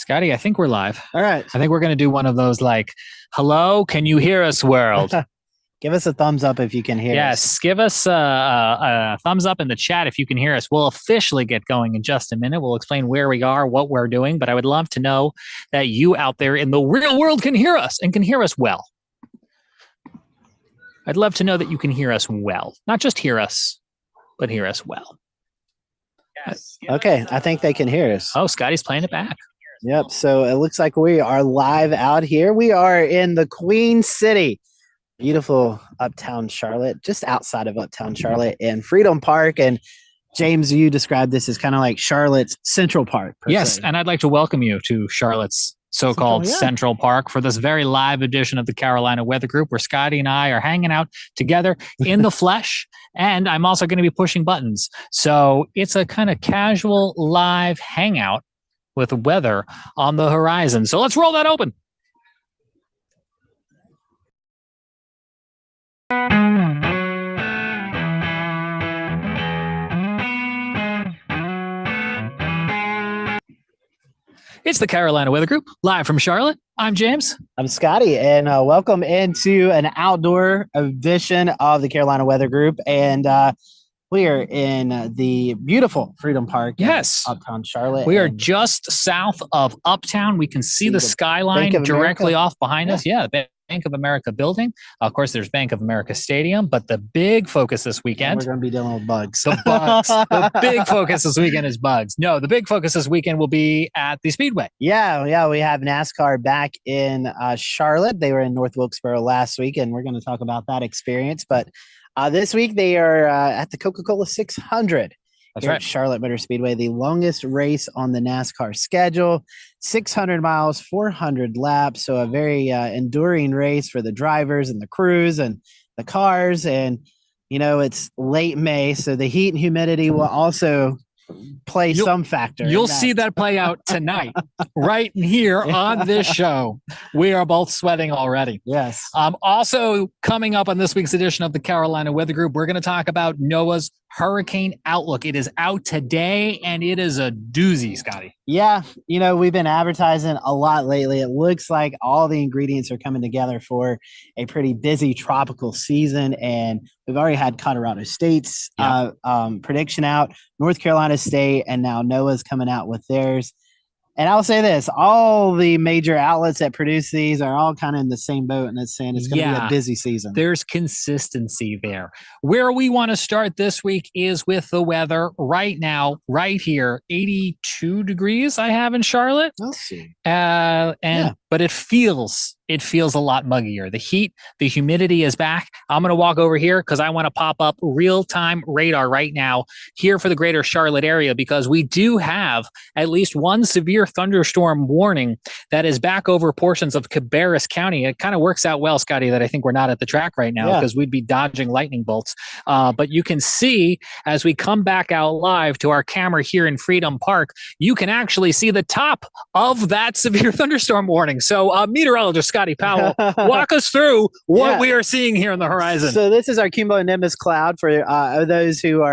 Scotty, I think we're live. All right. I think we're going to do one of those like, hello, can you hear us, world? Give us a thumbs up if you can hear us. Yes, give us a thumbs up in the chat if you can hear us. We'll officially get going in just a minute. We'll explain where we are, what we're doing, but I would love to know that you out there in the real world can hear us and can hear us well. I'd love to know that you can hear us well. Not just hear us, but hear us well. Yes. Okay, I think they can hear us. Oh, Scotty's playing it back. Yep, so it looks like we are live out here. We are in the Queen City, beautiful uptown Charlotte, just outside of uptown Charlotte in Freedom Park. And James, you described this as kind of like Charlotte's Central Park. Yes, and I'd like to welcome you to Charlotte's so-called Central Park for this very live edition of the Carolina Weather Group, where Scotty and I are hanging out together in the flesh. And I'm also going to be pushing buttons. So it's a kind of casual live hangout with weather on the horizon. So let's roll that open. It's the Carolina Weather Group, live from Charlotte. I'm James. I'm Scotty, and welcome into an outdoor edition of the Carolina Weather Group. And we are in the beautiful Freedom Park. Yes. Uptown Charlotte. We are just south of Uptown. We can see the skyline directly off behind us. Yeah, the Bank of America building. Of course, there's Bank of America Stadium, but the big focus this weekend. We're going to be dealing with bugs. The bugs. The big focus this weekend is bugs. No, the big focus this weekend will be at the Speedway. Yeah. We have NASCAR back in Charlotte. They were in North Wilkesboro last week, and we're going to talk about that experience. But this week they are at the Coca-Cola 600. That's right. Charlotte Motor Speedway, the longest race on the NASCAR schedule, 600 miles, 400 laps. So a very enduring race for the drivers and the crews and the cars. And, you know, it's late May, so the heat and humidity will also play some factor. You'll see that play out tonight, right here on this show. We are both sweating already. Yes. Also coming up on this week's edition of the Carolina Weather Group, we're going to talk about NOAA's hurricane outlook. It is out today, and it is a doozy, Scotty. Yeah, you know, we've been advertising a lot lately. It looks like all the ingredients are coming together for a pretty busy tropical season, and we've already had Colorado State's prediction out, North Carolina State, and now NOAA's coming out with theirs. And I'll say this, all the major outlets that produce these are all kind of in the same boat, and it's saying it's going to be a busy season. There's consistency there. Where we want to start this week is with the weather right now, right here, 82 degrees I have in Charlotte. Let's see. But it feels a lot muggier. The heat, the humidity is back. I'm going to walk over here because I want to pop up real-time radar right now here for the greater Charlotte area, because we do have at least one severe thunderstorm warning that is back over portions of Cabarrus County. It kind of works out well, Scotty, that I think we're not at the track right now because we'd be dodging lightning bolts. But you can see as we come back out live to our camera here in Freedom Park, you can actually see the top of that severe thunderstorm warning. So meteorologist Scotty Powell, walk us through what we are seeing here on the horizon. So this is our cumulonimbus cloud for those who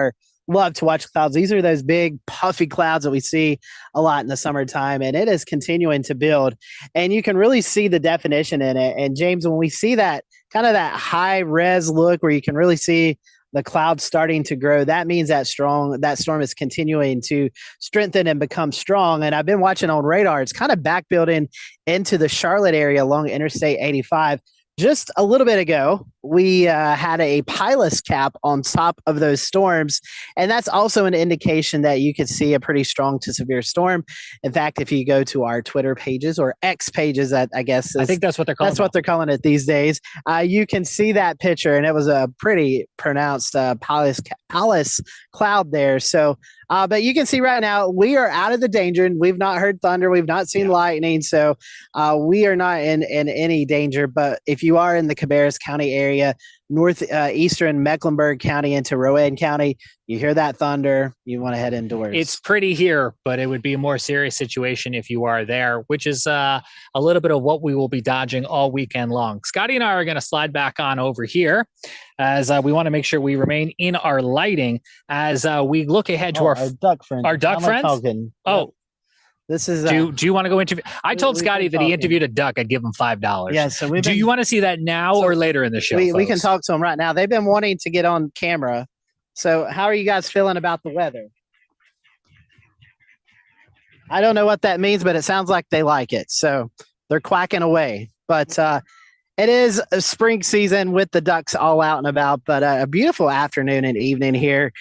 love to watch clouds. These are those big puffy clouds that we see a lot in the summertime, and it is continuing to build, and you can really see the definition in it. And James, when we see that kind of that high res look where you can really see the clouds starting to grow, that means that storm is continuing to strengthen and become strong. And I've been watching on radar. It's kind of back building into the Charlotte area along Interstate 85. Just a little bit ago, we had a pilot's cap on top of those storms, and that's also an indication that you could see a pretty strong to severe storm. In fact, if you go to our Twitter pages or X pages, that I think that's what they're calling. That's what they're calling it these days. You can see that picture, and it was a pretty pronounced palace cloud there. So, but you can see right now we are out of the danger, and we've not heard thunder, we've not seen lightning, so we are not in any danger. But if you are in the Cabarrus County area, northeastern Mecklenburg County into Rowan County, you hear that thunder, you want to head indoors. It's pretty here, but it would be a more serious situation if you are there, which is a little bit of what we will be dodging all weekend long. Scotty and I are going to slide back on over here as we want to make sure we remain in our lighting as we look ahead to our duck friends. Our duck friends? This is do you want to go interview? I told we've Scotty been that he talking. interviewed a duck. I'd give him $5. Yeah, so do you want to see that now or later in the show? We can talk to them right now. They've been wanting to get on camera. So how are you guys feeling about the weather? I don't know what that means, but it sounds like they like it. So they're quacking away. But it is a spring season with the ducks all out and about, but a beautiful afternoon and evening here.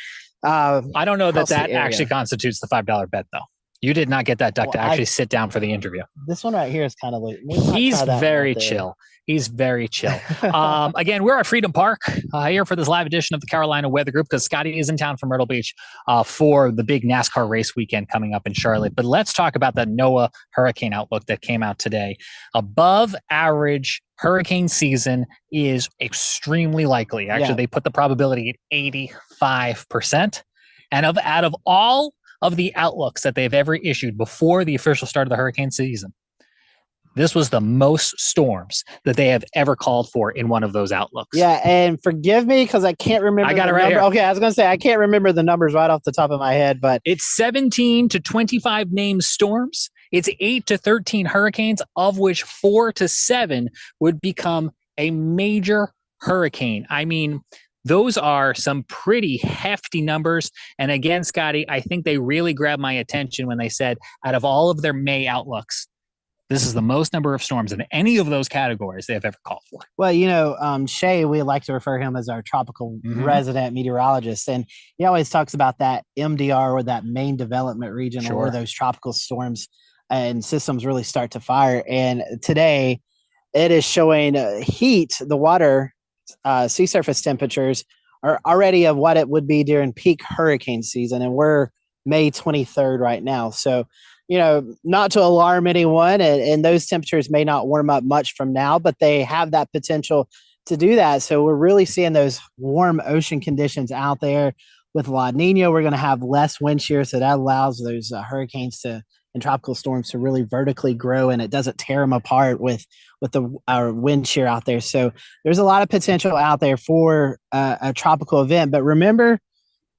I don't know that actually constitutes the $5 bet, though. You did not get that duck to actually sit down for the interview. This one right here is kind of late. He's very chill. He's very chill. Again, we're at Freedom Park here for this live edition of the Carolina Weather Group because Scotty is in town from Myrtle Beach for the big NASCAR race weekend coming up in Charlotte. But let's talk about the NOAA hurricane outlook that came out today. Above average hurricane season is extremely likely. Actually, they put the probability at 85%. And out of all of the outlooks that they've ever issued before the official start of the hurricane season, this was the most storms that they have ever called for in one of those outlooks. Yeah, and forgive me because I can't remember. I got it right here. Okay, I was going to say I can't remember the numbers right off the top of my head, but it's 17 to 25 named storms. It's 8 to 13 hurricanes, of which 4 to 7 would become a major hurricane. I mean, those are some pretty hefty numbers. And again, Scotty, I think they really grabbed my attention when they said out of all of their May outlooks, this is the most number of storms in any of those categories they've ever called for. Well, Shay, we like to refer him as our tropical resident meteorologist. And he always talks about that MDR or that main development region where those tropical storms and systems really start to fire. And today it is showing heat, the water, sea surface temperatures are already of what it would be during peak hurricane season. And we're May 23rd right now. So, not to alarm anyone, and those temperatures may not warm up much from now, but they have that potential to do that. So we're really seeing those warm ocean conditions out there with La Nina. We're going to have less wind shear, so that allows those hurricanes and tropical storms to really vertically grow, and it doesn't tear them apart with our wind shear out there. So there's a lot of potential out there for a tropical event. But remember,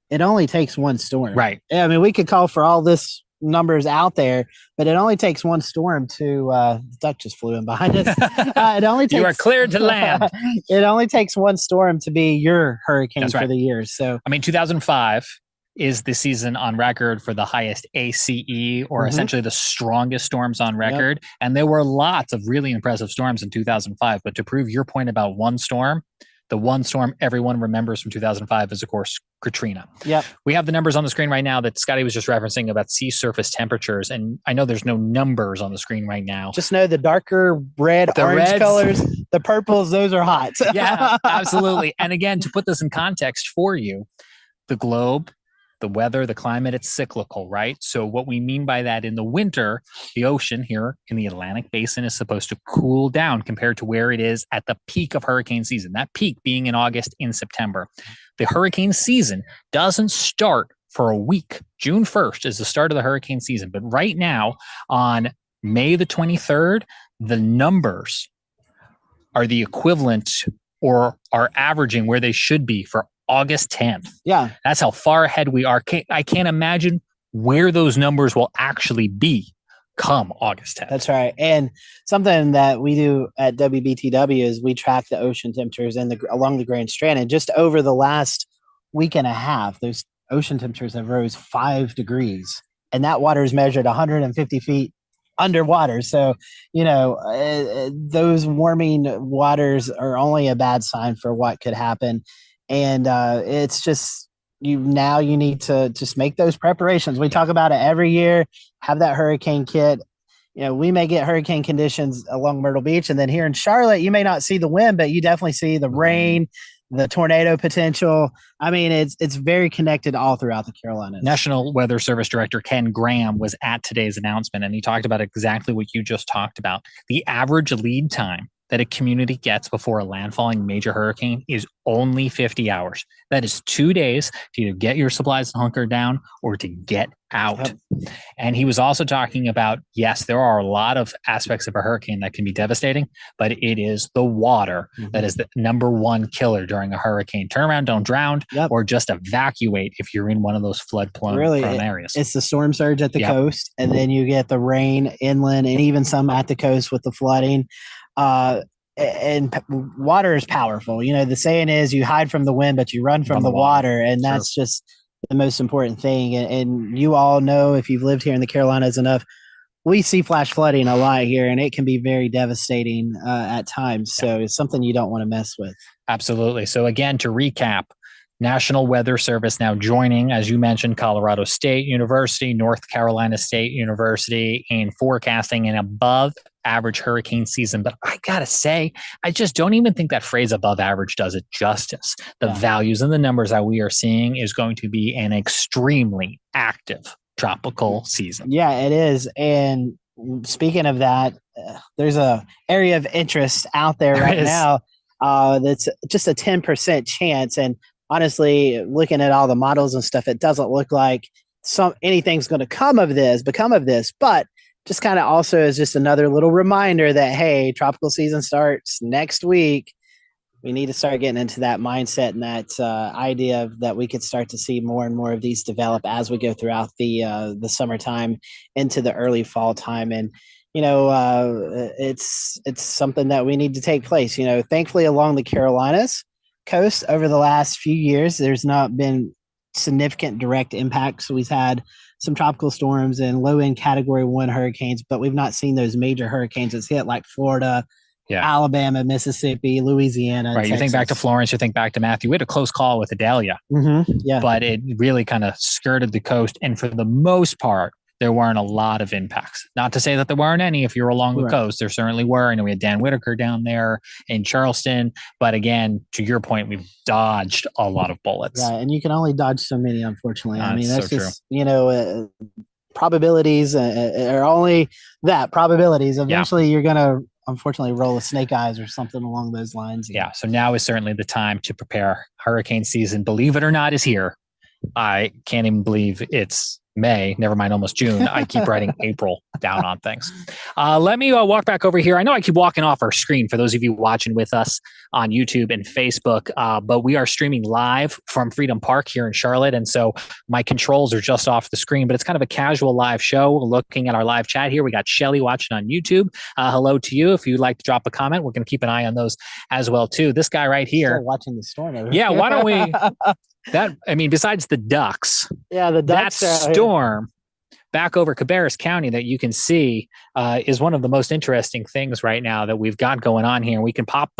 it only takes one storm. Right. I mean, we could call for all this numbers out there, but it only takes one storm to the duck just flew in behind us. It only takes, you are cleared to land. It only takes one storm to be your hurricane for the year. So I mean, 2005 is the season on record for the highest ACE, or essentially the strongest storms on record. Yep. And there were lots of really impressive storms in 2005. But to prove your point about one storm, the one storm everyone remembers from 2005 is, of course, Katrina. Yep. We have the numbers on the screen right now that Scotty was just referencing about sea surface temperatures. And I know there's no numbers on the screen right now. Just know the darker red, orange colors, the purples, those are hot. Yeah, absolutely. And again, to put this in context for you, the globe, the weather, the climate, it's cyclical, right? So what we mean by that, in the winter, the ocean here in the Atlantic basin is supposed to cool down compared to where it is at the peak of hurricane season, that peak being in August, in September. The hurricane season doesn't start for a week. June 1st is the start of the hurricane season. But right now, on May the 23rd, the numbers are the equivalent or are averaging where they should be for August 10th. Yeah. That's how far ahead we are. I can't imagine where those numbers will actually be come August 10th. That's right. And something that we do at WBTW is we track the ocean temperatures along the Grand Strand. And just over the last week and a half, those ocean temperatures have rose 5 degrees. And that water is measured 150 feet underwater. So, those warming waters are only a bad sign for what could happen. And it's just you need to just make those preparations. We talk about it every year. Have that hurricane kit. We may get hurricane conditions along Myrtle Beach, and then here in Charlotte, you may not see the wind, but you definitely see the rain, the tornado potential. I mean, it's very connected all throughout the Carolinas. National Weather Service Director Ken Graham was at today's announcement, and he talked about exactly what you just taled about. The average lead time that a community gets before a landfalling major hurricane is only 50 hours. That is 2 days to either get your supplies and hunker down or to get out. Yep. And he was also talking about, yes, there are a lot of aspects of a hurricane that can be devastating, but it is the water that is the number one killer during a hurricane. Turn around, don't drown, or just evacuate if you're in one of those flood-prone areas. It's the storm surge at the coast, and then you get the rain inland and even some at the coast with the flooding. And water is powerful. You know, the saying is you hide from the wind, but you run from the water. And that's just the most important thing. And you all know, if you've lived here in the Carolinas enough, we see flash flooding a lot here, and it can be very devastating at times. So it's something you don't want to mess with. Absolutely. So again, to recap, National Weather Service now joining, as you mentioned, Colorado State University, North Carolina State University in forecasting an above average hurricane season. But I gotta say, I just don't even think that phrase above average does it justice. The values and the numbers that we are seeing is going to be an extremely active tropical season. Yeah, it is. And speaking of that, there's a area of interest out there right now that's just a 10% chance. And honestly, looking at all the models and stuff, it doesn't look like anything's going to become of this, but just kind of also is just another little reminder that, hey, tropical season starts next week. We need to start getting into that mindset and that idea of that we could start to see more and more of these develop as we go throughout the summertime into the early fall time. And, you know, it's something that we need to take place. You know, thankfully along the Carolinas coast over the last few years, there's not been significant direct impacts. So we've had some tropical storms and low-end Category 1 hurricanes, but we've not seen those major hurricanes that's hit like Florida, Alabama, Mississippi, Louisiana. Right. You think back to Florence, you think back to Matthew. We had a close call with Idalia, but it really kind of skirted the coast. And for the most part, there weren't a lot of impacts. Not to say that there weren't any if you're along the coast. There certainly were. And we had Dan Whitaker down there in Charleston. But again, to your point, we've dodged a lot of bullets. Yeah, and you can only dodge so many, unfortunately. I mean, that's so just, you know, probabilities are only that, probabilities. Eventually, you're going to, unfortunately, roll a snake eyes or something along those lines. Yeah, so now is certainly the time to prepare. Hurricane season, believe it or not, is here. I can't even believe it's May, never mind, almost June. I keep writing April down on things. Let me walk back over here. I know I keep walking off our screen for those of you watching with us on YouTube and Facebook, but we are streaming live from Freedom Park here in Charlotte. And so my controls are just off the screen, but it's kind of a casual live show. Looking at our live chat here, we got Shelly watching on YouTube. Hello to you. If you'd like to drop a comment, we're going to keep an eye on those as well, too. This guy right here. Still watching the storm over here. Why don't we... besides the ducks, that storm back over Cabarrus County that you can see is one of the most interesting things right now that we've got going on here. We can pop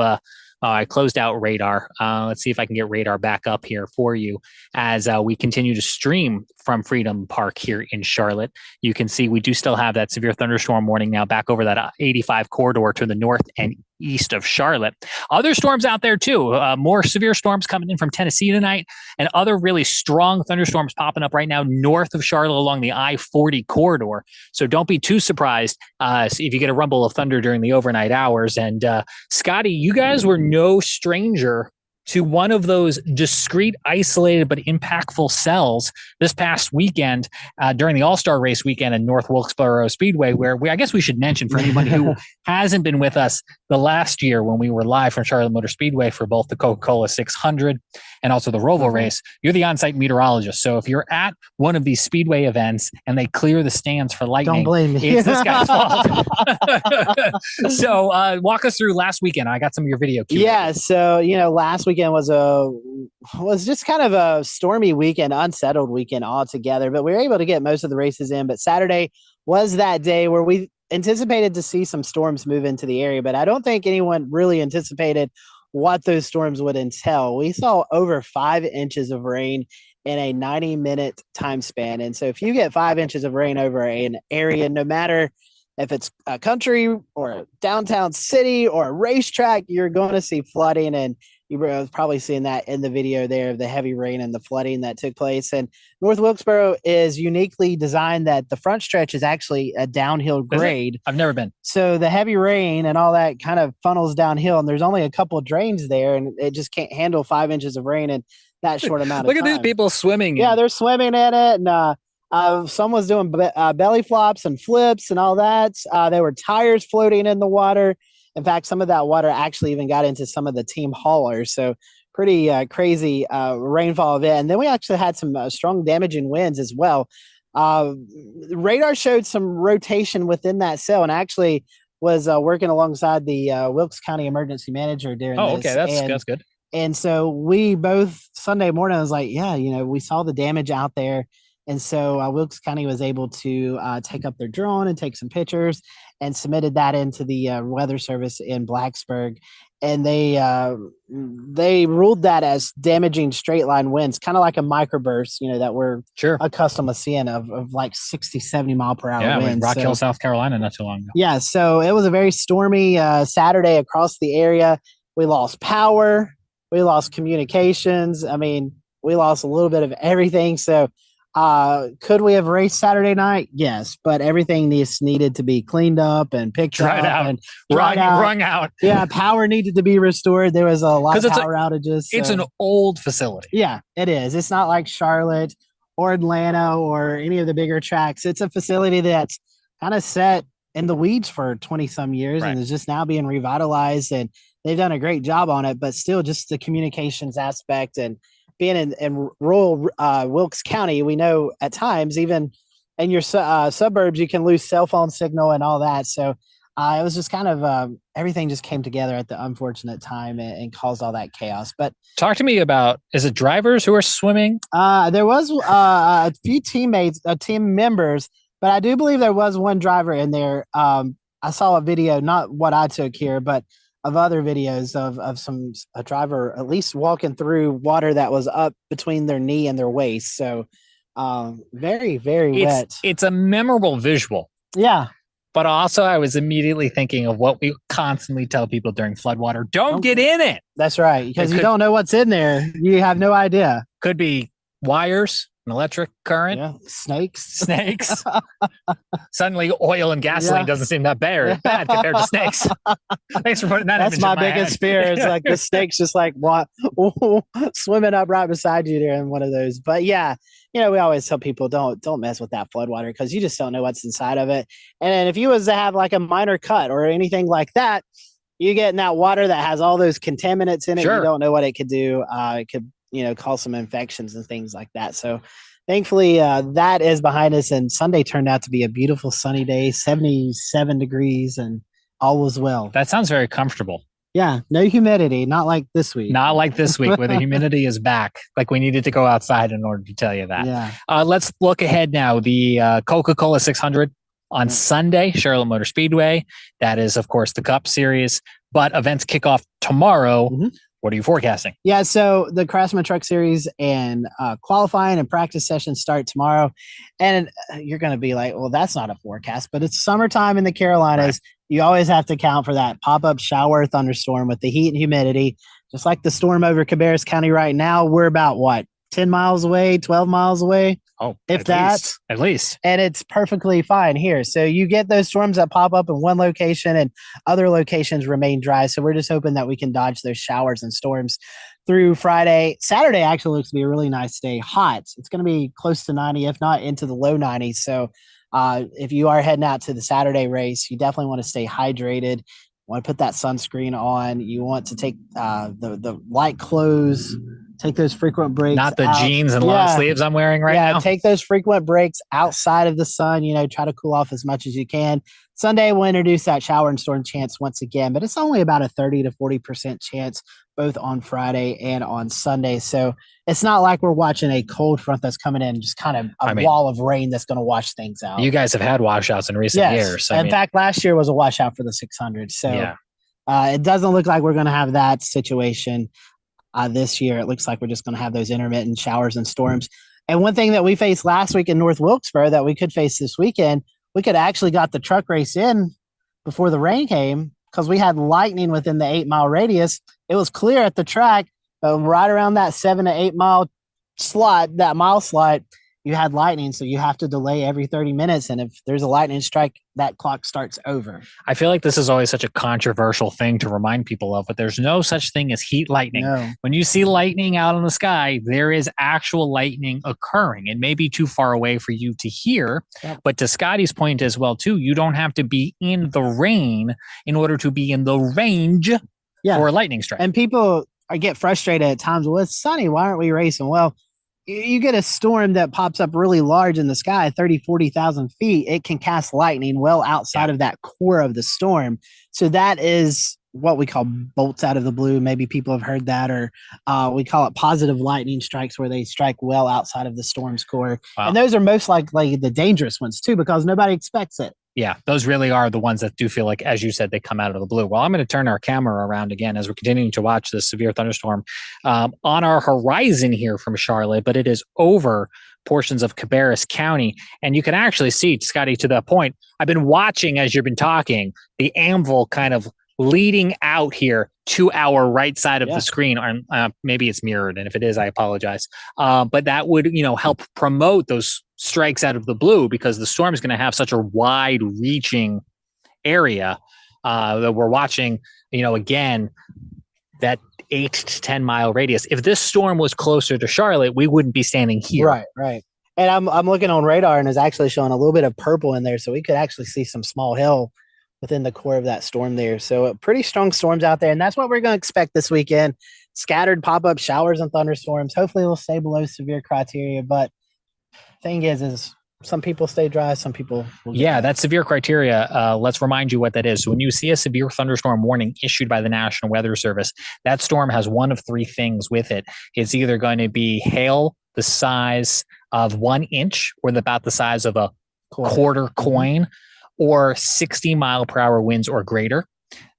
I closed out radar. Let's see if I can get radar back up here for you as we continue to stream from Freedom Park here in Charlotte. You can see we do still have that severe thunderstorm warning now back over that 85 corridor to the north and east of Charlotte. Other storms out there too. More severe storms coming in from Tennessee tonight, and other really strong thunderstorms popping up right now north of Charlotte along the I-40 corridor. So don't be too surprised if you get a rumble of thunder during the overnight hours. And Scotty, you guys were no stranger to one of those discrete, isolated, but impactful cells this past weekend during the All-Star Race weekend at North Wilkesboro Speedway, where I guess we should mention for anybody who hasn't been with us the last year when we were live from Charlotte Motor Speedway for both the Coca-Cola 600 and also the Roval race, you're the on-site meteorologist. So if you're at one of these Speedway events and they clear the stands for lightning, don't blame me. It's this guy's fault. So walk us through last weekend. I got some of your video. Yeah. So, last weekend was just kind of a stormy weekend, unsettled weekend altogether, but we were able to get most of the races in. But Saturday was that day where we anticipated to see some storms move into the area, but I don't think anyone really anticipated what those storms would entail. We saw over 5 inches of rain in a 90-minute time span. And so if you get 5 inches of rain over an area, no matter if it's a country or a downtown city or a racetrack, you're going to see flooding. And You were probably seeing that in the video there of the heavy rain and the flooding that took place. And North Wilkesboro is uniquely designed that the front stretch is actually a downhill grade. I've never been. So the heavy rain and all that kind of funnels downhill, and there's only a couple of drains there, and it just can't handle 5 inches of rain in that short amount of time. Look at these people swimming. Yeah, they're swimming in it, and someone's doing belly flops and flips and all that. There were tires floating in the water. In fact, some of that water actually even got into some of the team haulers. So pretty crazy rainfall event. And then we actually had some strong damaging winds as well. Radar showed some rotation within that cell, and actually was working alongside the Wilkes County emergency manager during this. Okay, that's good. And so we both Sunday morning, I was like, yeah, we saw the damage out there. And so Wilkes County was able to take up their drone and take some pictures and submitted that into the weather service in Blacksburg. And they ruled that as damaging straight line winds, kind of like a microburst, that we're accustomed to seeing of like 60, 70 mile per hour winds. Rock Hill, South Carolina, not too long ago. Yeah. So it was a very stormy Saturday across the area. We lost power. We lost communications. I mean, we lost a little bit of everything. So could we have raced Saturday night? Yes, but everything needed to be cleaned up and picked up and wrung out. Yeah, power needed to be restored. There was a lot of power outages. It's an old facility. Yeah, it is. It's not like Charlotte or Atlanta or any of the bigger tracks. It's a facility that's kind of set in the weeds for 20 some years and is just now being revitalized, and they've done a great job on it, but still just the communications aspect and being in rural Wilkes County, we know at times, even in your suburbs, you can lose cell phone signal and all that. So it was just kind of everything just came together at the unfortunate time and caused all that chaos. But talk to me about, is it drivers who are swimming? There was a few team members, but I do believe there was one driver in there. I saw a video, not what I took here, but of other videos of a driver at least walking through water that was up between their knee and their waist. So very, very wet. It's a memorable visual. Yeah. But also I was immediately thinking of what we constantly tell people during floodwater. Don't get in it. That's right. Because you don't know what's in there. You have no idea. Could be wires, an electric current, snakes. Suddenly oil and gasoline doesn't seem that bad compared to snakes. Thanks for putting that. That's my biggest fear. It's like the snake's just like swimming up right beside you there in one of those. But yeah, we always tell people don't mess with that floodwater because you just don't know what's inside of it. And then if you was to have like a minor cut or anything like that, you get in that water that has all those contaminants in it. You don't know what it could do. It could cause some infections and things like that. So thankfully that is behind us, and Sunday turned out to be a beautiful sunny day, 77 degrees, and all was well. That sounds very comfortable. Yeah. No humidity. Not like this week. Not like this week where the humidity is back. Like we needed to go outside in order to tell you that. Yeah. Let's look ahead now. The Coca-Cola 600 on Sunday, Charlotte Motor Speedway. That is, of course, the Cup Series, but events kick off tomorrow. Mm-hmm. What are you forecasting? Yeah, so the Craftsman Truck Series and qualifying and practice sessions start tomorrow. And you're going to be like, well, that's not a forecast, but it's summertime in the Carolinas. Right. You always have to account for that pop-up shower thunderstorm with the heat and humidity. Just like the storm over Cabarrus County right now, we're about, 10 miles away, 12 miles away? Oh, if at least. And it's perfectly fine here. So you get those storms that pop up in one location and other locations remain dry. So we're just hoping that we can dodge those showers and storms through Friday. Saturday actually looks to be a really nice day. Hot. It's going to be close to 90, if not into the low 90s. So if you are heading out to the Saturday race, you definitely want to stay hydrated. You want to put that sunscreen on. You want to take the light clothes. Take those frequent breaks. Not the jeans and long sleeves I'm wearing right now. Take those frequent breaks outside of the sun. Try to cool off as much as you can. Sunday, we'll introduce that shower and storm chance once again, but it's only about a 30 to 40% chance both on Friday and on Sunday. So it's not like we're watching a cold front that's coming in, just kind of a wall of rain that's going to wash things out. You guys have had washouts in recent years. In fact, last year was a washout for the 600. So it doesn't look like we're going to have that situation. This year, it looks like we're just going to have those intermittent showers and storms. And one thing that we faced last week in North Wilkesboro that we could face this weekend, we could actually got the truck race in before the rain came, because we had lightning within the 8-mile radius. It was clear at the track, but right around that 7 to 8 mile slot, that mile slot, you had lightning, so you have to delay every 30 minutes. And if there's a lightning strike, that clock starts over. I feel like this is always such a controversial thing to remind people of, but there's no such thing as heat lightning. No. When you see lightning out in the sky, there is actual lightning occurring. It may be too far away for you to hear, but to Scotty's point as well, too, you don't have to be in the rain in order to be in the range for a lightning strike. And people get frustrated at times. Well, it's sunny. Why aren't we racing? Well, you get a storm that pops up really large in the sky, 30, 40,000 feet. It can cast lightning well outside of that core of the storm. So that is what we call bolts out of the blue. Maybe people have heard that, or we call it positive lightning strikes, where they strike well outside of the storm's core. Wow. And those are most likely the dangerous ones too, because nobody expects it. Yeah, those really are the ones that do feel like, as you said, they come out of the blue. Well, I'm going to turn our camera around again as we're continuing to watch this severe thunderstorm on our horizon here from Charlotte, but it is over portions of Cabarrus County. And you can actually see, Scotty, to that point, I've been watching as you've been talking, the anvil kind of leading out here to our right side of the screen, or maybe it's mirrored, and if it is, I apologize. But that would, help promote those strikes out of the blue, because the storm is going to have such a wide-reaching area that we're watching. Again, that 8 to 10 mile radius. If this storm was closer to Charlotte, we wouldn't be standing here. Right. And I'm looking on radar, and it's actually showing a little bit of purple in there, so we could actually see some small hail within the core of that storm there. So pretty strong storms out there, and that's what we're going to expect this weekend. Scattered pop-up showers and thunderstorms. Hopefully we'll stay below severe criteria, but thing is some people stay dry, some people will that's severe criteria. Let's remind you what that is. So when you see a severe thunderstorm warning issued by the National Weather Service, that storm has one of three things with it. It's either going to be hail the size of 1 inch, or about the size of a quarter coin, or 60 mile per hour winds or greater.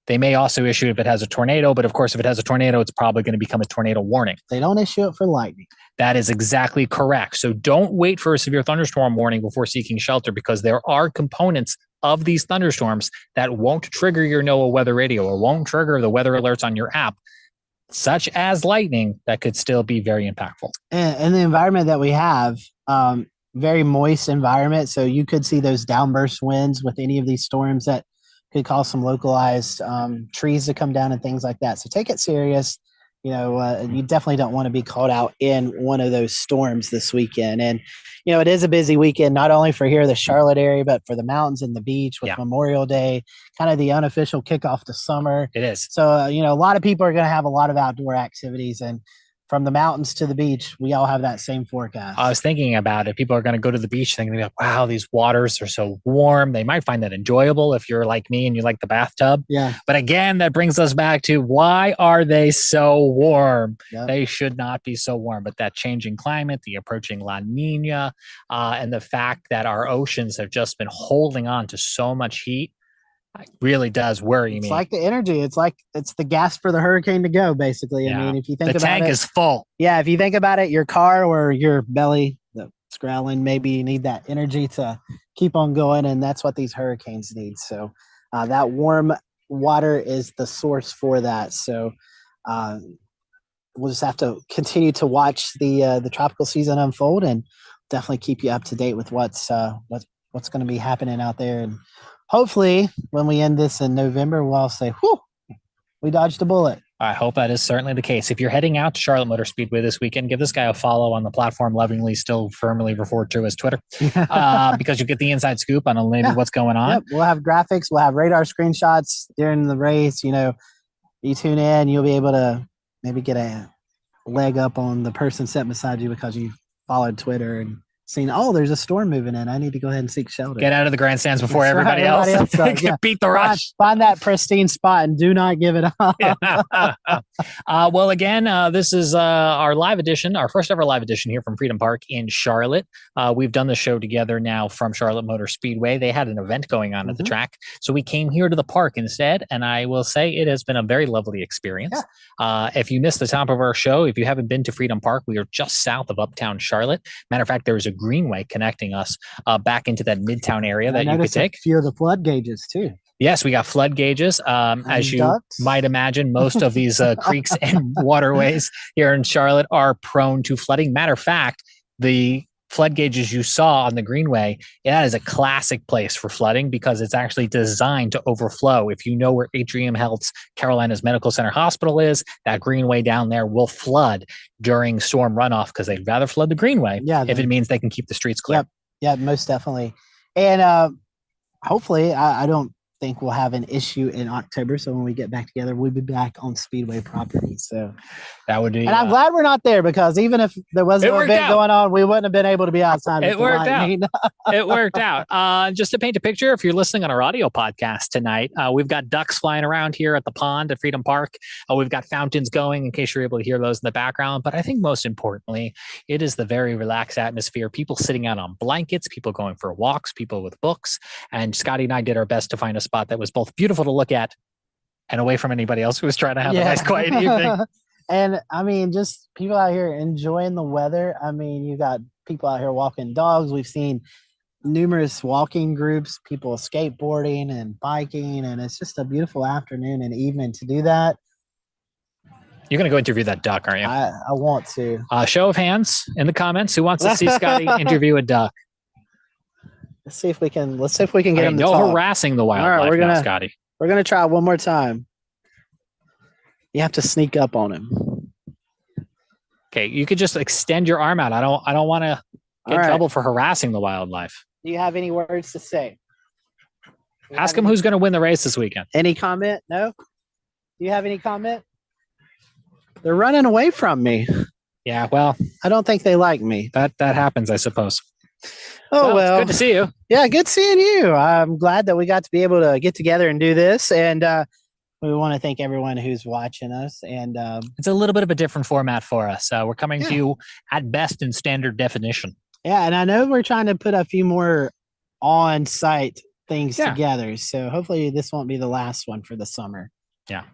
They may also issue if it has a tornado, but of course, if it has a tornado, it's probably going to become a tornado warning. They don't issue it for lightning. That is exactly correct. So don't wait for a severe thunderstorm warning before seeking shelter, because there are components of these thunderstorms that won't trigger your NOAA weather radio or won't trigger the weather alerts on your app, such as lightning, that could still be very impactful. And the environment that we have, very moist environment. So you could see those downburst winds with any of these storms that could cause some localized trees to come down and things like that. So take it serious. You definitely don't want to be caught out in one of those storms this weekend. And, it is a busy weekend, not only for here, the Charlotte area, but for the mountains and the beach with Memorial Day, kind of the unofficial kickoff to summer. It is. So, a lot of people are going to have a lot of outdoor activities, and from the mountains to the beach, we all have that same forecast. I was thinking about it. People are going to go to the beach thinking, like, wow, these waters are so warm. They might find that enjoyable if you're like me and you like the bathtub. Yeah. But again, that brings us back to, why are they so warm? Yep. They should not be so warm. But that changing climate, the approaching La Nina, and the fact that our oceans have just been holding on to so much heat, it really does worry me. It's like the energy. It's the gas for the hurricane to go, basically. Yeah. I mean, if you think about it. The tank is full. Yeah, if you think about it, your car or your belly that's growling, maybe you need that energy to keep on going, and that's what these hurricanes need. So that warm water is the source for that. So we'll just have to continue to watch the tropical season unfold, and definitely keep you up to date with what's going to be happening out there. And hopefully, when we end this in November, we'll say, whew, we dodged a bullet. I hope that is certainly the case. If you're heading out to Charlotte Motor Speedway this weekend, give this guy a follow on the platform lovingly still firmly referred to as Twitter, because you get the inside scoop on maybe what's going on. Yep. We'll have graphics. We'll have radar screenshots during the race. You tune in, you'll be able to maybe get a leg up on the person sitting beside you because you followed Twitter and seen, there's a storm moving in. I need to go ahead and seek shelter. Get out of the grandstands before everybody else does, beat the rush. Find that pristine spot and do not give it up. Well, again, this is our live edition, our first ever live edition here from Freedom Park in Charlotte. We've done the show together now from Charlotte Motor Speedway. They had an event going on at the track, so we came here to the park instead, and I will say it has been a very lovely experience. Yeah. If you missed the top of our show, if you haven't been to Freedom Park, we are just south of Uptown Charlotte. Matter of fact, there is a greenway connecting us back into that midtown area that you could take. A few of the flood gauges too. Yes, we got flood gauges. As you ducks. might imagine, most of these creeks and waterways here in Charlotte are prone to flooding. Matter of fact, the flood gauges you saw on the Greenway, that is a classic place for flooding because it's actually designed to overflow. If you know where Atrium Health's Carolinas Medical Center Hospital is, that Greenway down there will flood during storm runoff because they'd rather flood the Greenway if it means they can keep the streets clear. Yep. Yeah, most definitely. And hopefully, I don't think we'll have an issue in October. So when we get back together, we'll be back on Speedway property. So that would be. And I'm glad we're not there because even if there wasn't an event going on, we wouldn't have been able to be outside. It worked out. It worked out. Just to paint a picture, if you're listening on our audio podcast tonight, we've got ducks flying around here at the pond at Freedom Park. We've got fountains going in case you're able to hear those in the background. But I think most importantly, it is the very relaxed atmosphere. People sitting out on blankets, people going for walks, people with books. And Scotty and I did our best to find a spot that was both beautiful to look at and away from anybody else who was trying to have a nice quiet evening. And I mean, just people out here enjoying the weather. I mean, you got people out here walking dogs. We've seen numerous walking groups, people skateboarding and biking, and it's just a beautiful afternoon and evening to do that. You're going to go interview that duck, aren't you? I want to. Show of hands in the comments. Who wants to see Scotty interview a duck? Let's see if we can get him to no talk. Harassing the wildlife, we're gonna, Scotty. We're going to try one more time. You have to sneak up on him. Okay, you could just extend your arm out. I don't want to get in trouble for harassing the wildlife. Do you have any words to say? Ask him who's going to win the race this weekend. Any comment? No? Do you have any comment? They're running away from me. Yeah, well, I don't think they like me. That happens, I suppose. Oh, well. It's good to see you. Yeah, good seeing you. I'm glad that we got to be able to get together and do this. And we want to thank everyone who's watching us. And it's a little bit of a different format for us. We're coming to you at best in standard definition. Yeah, and I know we're trying to put a few more on-site things together. So hopefully this won't be the last one for the summer. Yeah.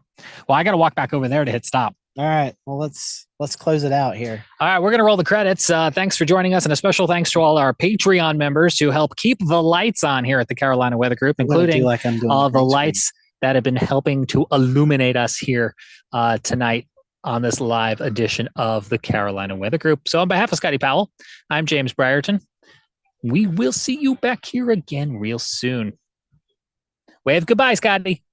Well, I got to walk back over there to hit stop. All right. Well, let's close it out here. All right. We're going to roll the credits. Thanks for joining us. And a special thanks to all our Patreon members who help keep the lights on here at the Carolina Weather Group, including all the lights that have been helping to illuminate us here tonight on this live edition of the Carolina Weather Group. So on behalf of Scotty Powell, I'm James Brierton. We will see you back here again real soon. Wave goodbye, Scotty.